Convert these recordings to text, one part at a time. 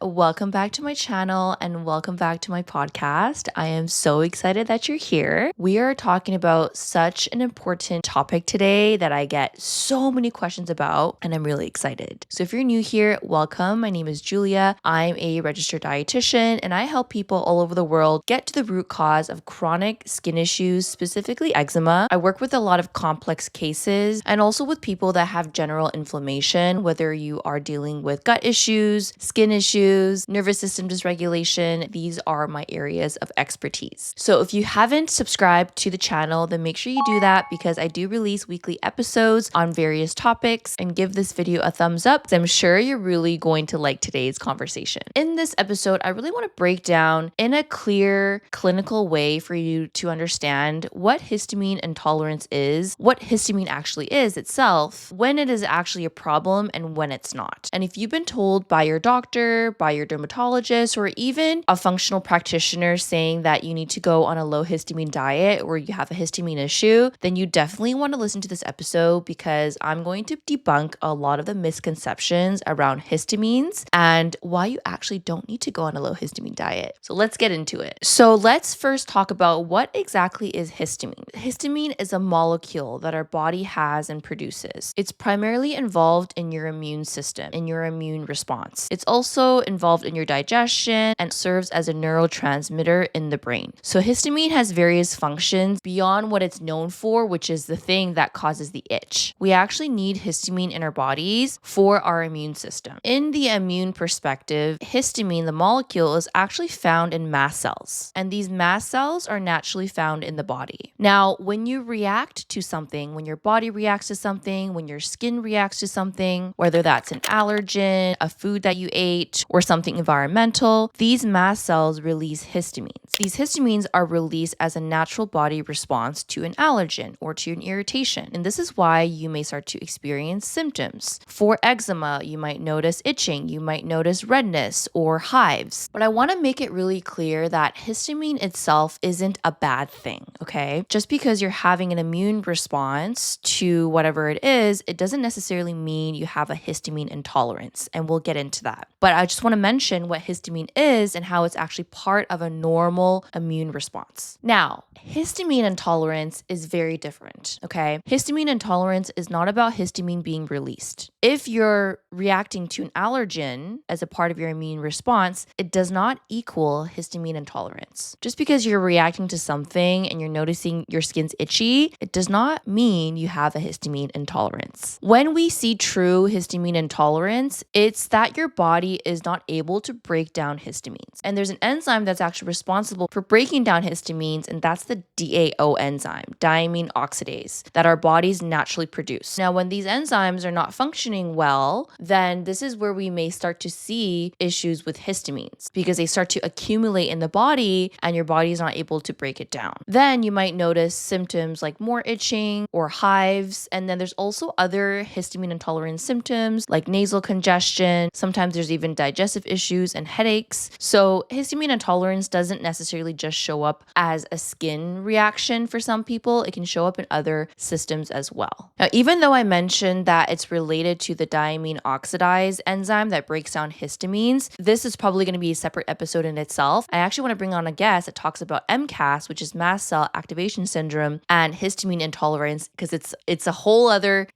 Welcome back to my channel and welcome back to my podcast. I am so excited that you're here. We are talking about such an important topic today that I get so many questions about, and I'm really excited. So if you're new here, welcome. My name is Julia. I'm a registered dietitian and I help people all over the world get to the root cause of chronic skin issues, specifically eczema. I work with a lot of complex cases and also with people that have general inflammation, whether you are dealing with gut issues, skin issues, nervous system dysregulation. These are my areas of expertise. So if you haven't subscribed to the channel, then make sure you do that because I do release weekly episodes on various topics, and give this video a thumbs up because I'm sure you're really going to like today's conversation. In this episode, I really want to break down in a clear clinical way for you to understand what histamine intolerance is, what histamine actually is itself, when it is actually a problem and when it's not. And if you've been told by your doctor, by your dermatologist, or even a functional practitioner saying that you need to go on a low histamine diet or you have a histamine issue, then you definitely want to listen to this episode because I'm going to debunk a lot of the misconceptions around histamines and why you actually don't need to go on a low histamine diet. So let's get into it. So let's first talk about what exactly is histamine. Histamine is a molecule that our body has and produces. It's primarily involved in your immune system, in your immune response. It's also involved in your digestion and serves as a neurotransmitter in the brain. So histamine has various functions beyond what it's known for, which is the thing that causes the itch. We actually need histamine in our bodies for our immune system. In the immune perspective, histamine, the molecule, is actually found in mast cells, and these mast cells are naturally found in the body. Now, when you react to something, when your body reacts to something, when your skin reacts to something, whether that's an allergen, a food that you ate, or something environmental, these mast cells release histamines. These histamines are released as a natural body response to an allergen or to an irritation. And this is why you may start to experience symptoms. For eczema, you might notice itching, you might notice redness or hives. But I want to make it really clear that histamine itself isn't a bad thing, okay? Just because you're having an immune response to whatever it is, it doesn't necessarily mean you have a histamine intolerance, and we'll get into that. But I just want to mention what histamine is and how it's actually part of a normal immune response. Now, histamine intolerance is very different, okay? Histamine intolerance is not about histamine being released. If you're reacting to an allergen as a part of your immune response, it does not equal histamine intolerance. Just because you're reacting to something and you're noticing your skin's itchy, it does not mean you have a histamine intolerance. When we see true histamine intolerance, it's that your body is not able to break down histamines. And there's an enzyme that's actually responsible for breaking down histamines, and that's the DAO enzyme, diamine oxidase, that our bodies naturally produce. Now, when these enzymes are not functioning well, then this is where we may start to see issues with histamines because they start to accumulate in the body and your body is not able to break it down. Then you might notice symptoms like more itching or hives. And then there's also other histamine intolerant symptoms like nasal congestion. Sometimes there's even digestive issues and headaches. So histamine intolerance doesn't necessarily just show up as a skin reaction for some people. It can show up in other systems as well. Now, even though I mentioned that it's related to the diamine oxidase enzyme that breaks down histamines, this is probably going to be a separate episode in itself. I actually want to bring on a guest that talks about MCAS, which is mast cell activation syndrome, and histamine intolerance, because it's a whole other,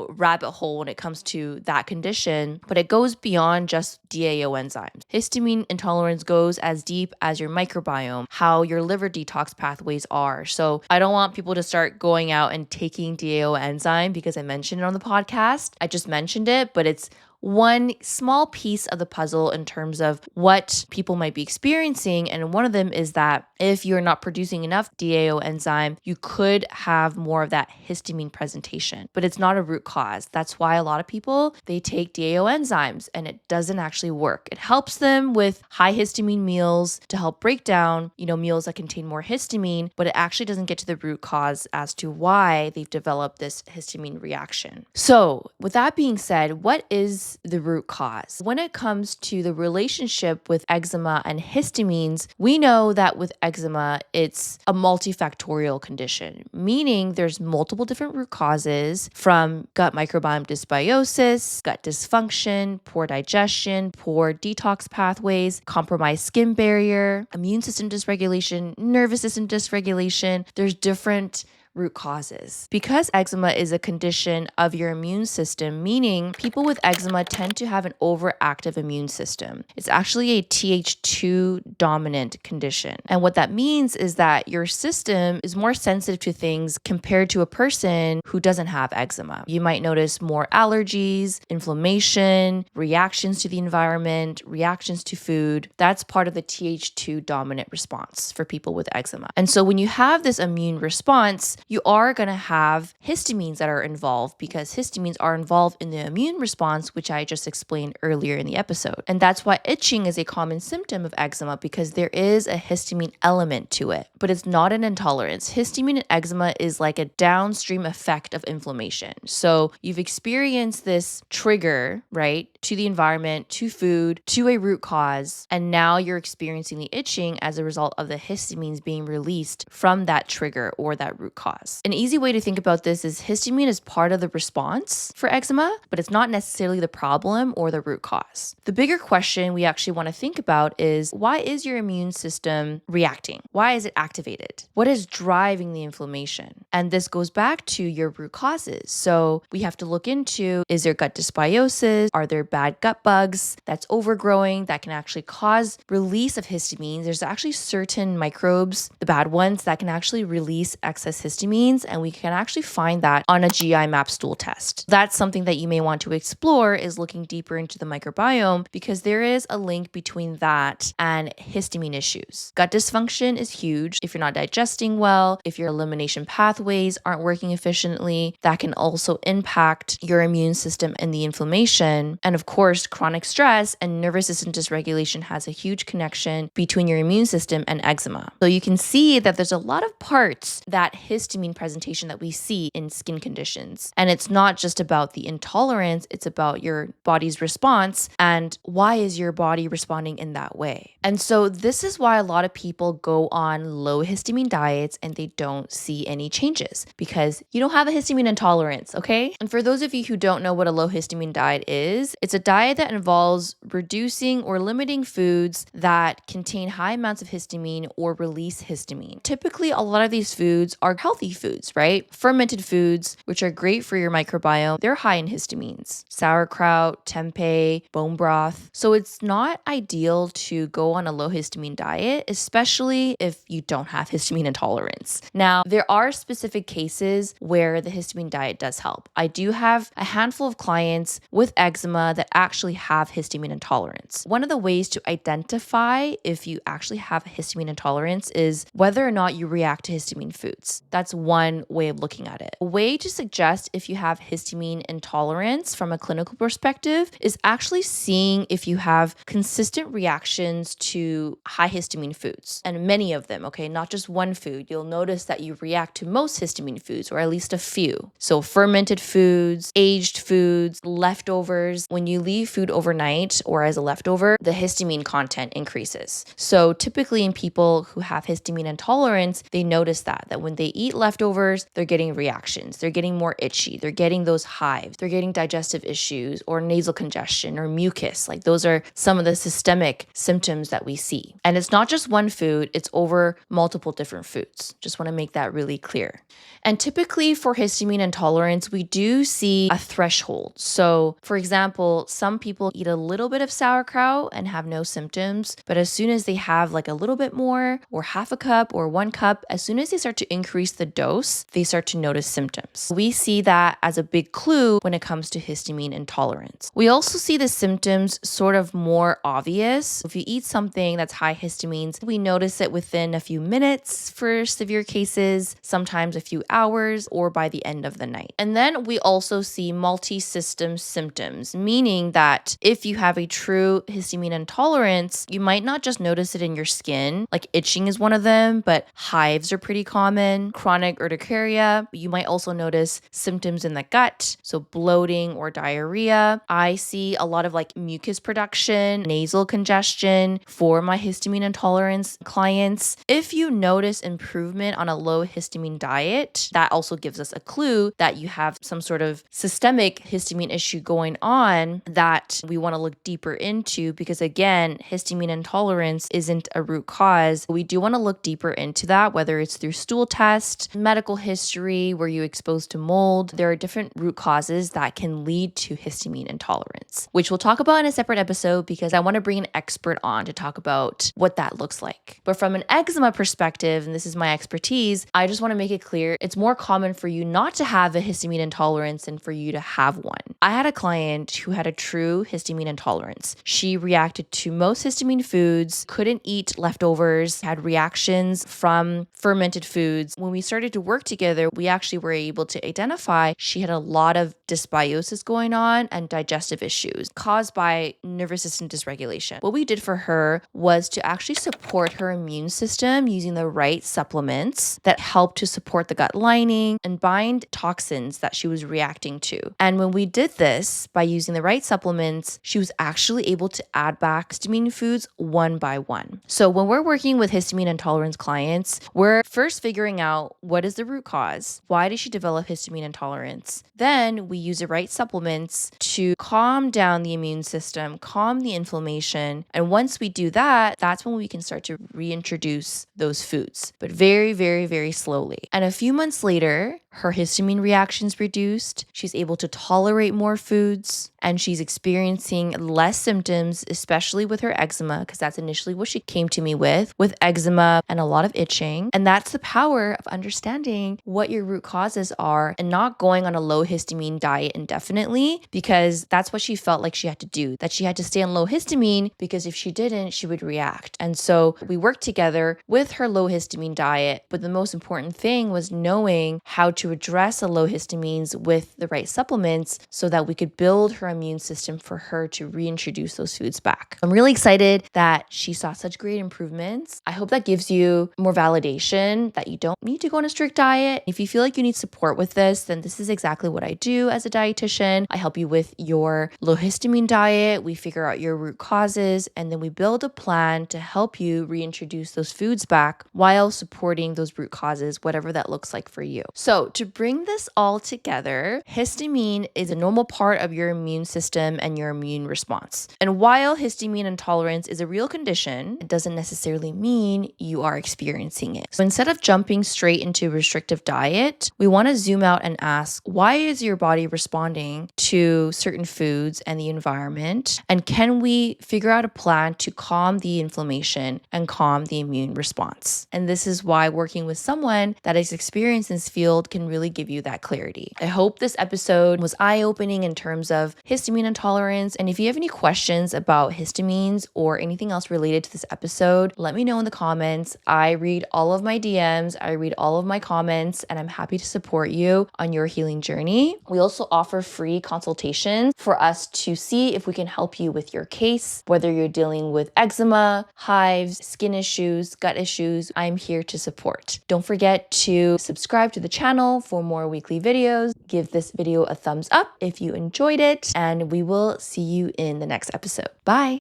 rabbit hole when it comes to that condition, but it goes beyond just DAO enzymes. Histamine intolerance goes as deep as your microbiome, how your liver detox pathways are. So I don't want people to start going out and taking DAO enzyme because I mentioned it on the podcast. I just mentioned it, but it's one small piece of the puzzle in terms of what people might be experiencing. And one of them is that if you're not producing enough DAO enzyme, you could have more of that histamine presentation, but it's not a root cause. That's why a lot of people, they take DAO enzymes and it doesn't actually work. It helps them with high histamine meals to help break down, meals that contain more histamine, but it actually doesn't get to the root cause as to why they've developed this histamine reaction. So with that being said, what is is the root cause. When it comes to the relationship with eczema and histamines, we know that with eczema, it's a multifactorial condition, meaning there's multiple different root causes from gut microbiome dysbiosis, gut dysfunction, poor digestion, poor detox pathways, compromised skin barrier, immune system dysregulation, nervous system dysregulation. There's different root causes. Because eczema is a condition of your immune system, meaning people with eczema tend to have an overactive immune system. It's actually a Th2 dominant condition. And what that means is that your system is more sensitive to things compared to a person who doesn't have eczema. You might notice more allergies, inflammation, reactions to the environment, reactions to food. That's part of the Th2 dominant response for people with eczema. And so when you have this immune response, you are going to have histamines that are involved because histamines are involved in the immune response, which I just explained earlier in the episode. And that's why itching is a common symptom of eczema because there is a histamine element to it, but it's not an intolerance. Histamine and eczema is like a downstream effect of inflammation. So you've experienced this trigger, right, to the environment, to food, to a root cause, and now you're experiencing the itching as a result of the histamines being released from that trigger or that root cause. An easy way to think about this is histamine is part of the response for eczema, but it's not necessarily the problem or the root cause. The bigger question we actually want to think about is, why is your immune system reacting? Why is it activated? What is driving the inflammation? And this goes back to your root causes. So we have to look into, is there gut dysbiosis? Are there bad gut bugs that's overgrowing that can actually cause release of histamines? There's actually certain microbes, the bad ones, that can actually release excess histamines, and we can actually find that on a GI map stool test. That's something that you may want to explore, is looking deeper into the microbiome, because there is a link between that and histamine issues. Gut dysfunction is huge. If you're not digesting well, if your elimination pathways aren't working efficiently, that can also impact your immune system and the inflammation. And of course, chronic stress and nervous system dysregulation has a huge connection between your immune system and eczema. So you can see that there's a lot of parts that histamine presentation that we see in skin conditions. And it's not just about the intolerance, it's about your body's response and why is your body responding in that way. And so this is why a lot of people go on low histamine diets and they don't see any changes because you don't have a histamine intolerance, okay? And for those of you who don't know what a low histamine diet is, it's a diet that involves reducing or limiting foods that contain high amounts of histamine or release histamine. Typically, a lot of these foods are healthy foods, right? Fermented foods, which are great for your microbiome, they're high in histamines. Sauerkraut, tempeh, bone broth. So it's not ideal to go on a low histamine diet, especially if you don't have histamine intolerance. Now, there are specific cases where the histamine diet does help. I do have a handful of clients with eczema that actually have histamine intolerance. One of the ways to identify if you actually have a histamine intolerance is whether or not you react to histamine foods. That's one way of looking at it. A way to suggest if you have histamine intolerance from a clinical perspective is actually seeing if you have consistent reactions to high histamine foods, and many of them, okay, not just one food. You'll notice that you react to most histamine foods, or at least a few. So fermented foods, aged foods, leftovers. When you leave food overnight or as a leftover, the histamine content increases. So typically in people who have histamine intolerance, they notice that when they eat leftovers, they're getting reactions. They're getting more itchy. They're getting those hives. They're getting digestive issues or nasal congestion or mucus. Like those are some of the systemic symptoms that we see. And it's not just one food, it's over multiple different foods. Just want to make that really clear. And typically for histamine intolerance, we do see a threshold. So for example, some people eat a little bit of sauerkraut and have no symptoms, but as soon as they have like a little bit more or half a cup or 1 cup, as soon as they start to increase the dose, they start to notice symptoms. We see that as a big clue when it comes to histamine intolerance. We also see the symptoms sort of more obvious. If you eat something that's high histamines, we notice it within a few few minutes for severe cases, sometimes a few hours, or by the end of the night. And then we also see multi-system symptoms, meaning that if you have a true histamine intolerance, you might not just notice it in your skin, like itching is one of them, but hives are pretty common, chronic urticaria. You might also notice symptoms in the gut, so bloating or diarrhea. I see a lot of like mucus production, nasal congestion for my histamine intolerance clients. If you notice improvement on a low histamine diet, that also gives us a clue that you have some sort of systemic histamine issue going on that we want to look deeper into, because again, histamine intolerance isn't a root cause. We do want to look deeper into that, whether it's through stool test, medical history, were you exposed to mold. There are different root causes that can lead to histamine intolerance, which we'll talk about in a separate episode because I want to bring an expert on to talk about what that looks like. But from an eczema perspective, and this is my expertise, I just want to make it clear it's more common for you not to have a histamine intolerance than for you to have one. I had a client who had a true histamine intolerance. She reacted to most histamine foods, couldn't eat leftovers, had reactions from fermented foods. When we started to work together, we actually were able to identify she had a lot of dysbiosis going on and digestive issues caused by nervous system dysregulation. What we did for her was to actually support her immune system using the right supplements that helped to support the gut lining and bind toxins that she was reacting to. And when we did this by using the right supplements, she was actually able to add back histamine foods one by one. So when we're working with histamine intolerance clients, we're first figuring out what is the root cause. Why did she develop histamine intolerance? Then we use the right supplements to calm down the immune system, calm the inflammation. And once we do that, that's when we can start to reintroduce those foods, but very, very, very slowly. And a few months later, her histamine reactions reduced. She's able to tolerate more foods and she's experiencing less symptoms, especially with her eczema, because that's initially what she came to me with eczema and a lot of itching. And that's the power of understanding what your root causes are and not going on a low histamine diet indefinitely, because that's what she felt like she had to do, that she had to stay on low histamine because if she didn't, she would react. And so we worked together with her low histamine diet. But the most important thing was knowing how to address the low histamines with the right supplements so that we could build her immune system for her to reintroduce those foods back. I'm really excited that she saw such great improvements. I hope that gives you more validation that you don't need to go on a strict diet. If you feel like you need support with this, then this is exactly what I do as a dietitian. I help you with your low histamine diet. We figure out your root causes, and then we build a plan to help you reintroduce those foods back while supporting those root causes, whatever that looks like for you. So to bring this all together, histamine is a normal part of your immune system and your immune response. And while histamine intolerance is a real condition, it doesn't necessarily mean you are experiencing it. So instead of jumping straight into a restrictive diet, we want to zoom out and ask, why is your body responding to certain foods and the environment? And can we figure out a plan to calm the inflammation and calm the immune response? And this is why working with someone that is experienced in this field can really give you that clarity. I hope this episode was eye-opening in terms of histamine intolerance. And if you have any questions about histamines or anything else related to this episode, let me know in the comments. I read all of my DMs, I read all of my comments, and I'm happy to support you on your healing journey. We also offer free consultations for us to see if we can help you with your case, whether you're dealing with eczema, hives, skin issues, gut issues. I'm here to support. Don't forget to subscribe to the channel for more weekly videos. Give this video a thumbs up if you enjoyed it, and we will see you in the next episode. Bye.